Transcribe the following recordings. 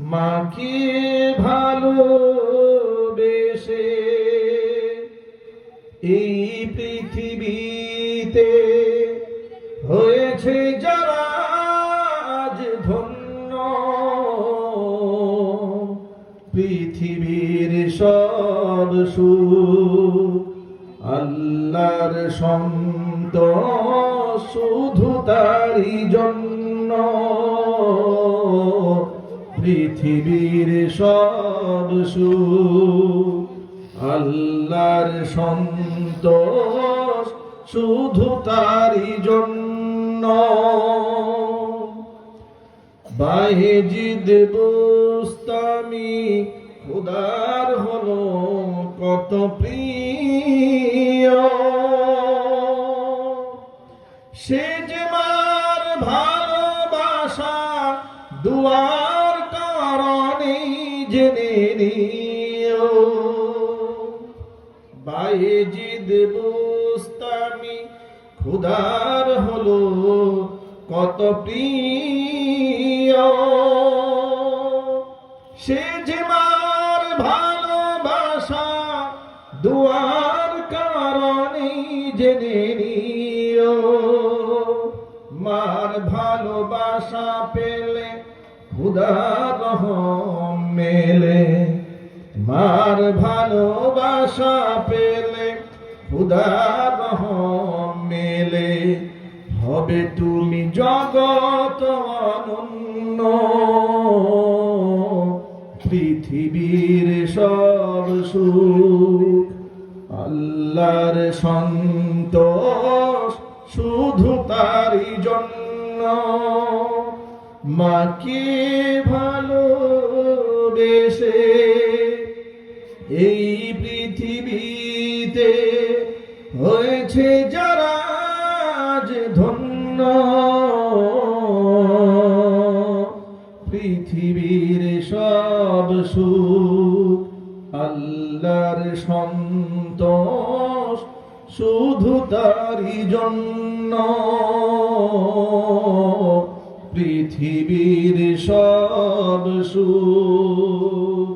মাকে ভালোবেসে এই পৃথিবীতে হয়েছে যারা আজ ধন্য। পৃথিবীর সব সুখ আল্লাহর সন্তোষ শুধু তারই জন্য। পৃথিবীর সব সুখ আল্লাহর সন্তোষ শুধু তারই জন্য। বায়েজিদ বুস্তামি খোদার হলো কত প্রিয়। সে যে মার ভালোবাসা দুয়ার কারণে জেনে নিও। বায়েজিদ বুস্তামি খোদার হলো কত প্রিয়। সে যে মার ভালোবাসা দুয়ার কারণে জেনে নিও। মার ভালোবাসা পেলে খোদার রহম মেলে। মার ভালোবাসা পেলে খোদার রহম মেলে। হবে তুমি জগত অনন্য। পৃথিবীর সব সুখ আল্লাহর সন্তোষ শুধু তারই জন্য। মাকে ভালোবেসে এই পৃথিবীতে হয়েছে যারা আজ ধন্য। পৃথিবীর সব সুখ আল্লাহর সন্তোষ শুধু তারই জন্য। পৃথিবীর সব সুখ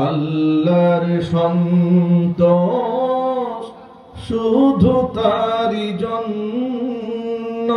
আল্লাহর সন্তোষ শুধু তারই জন্য।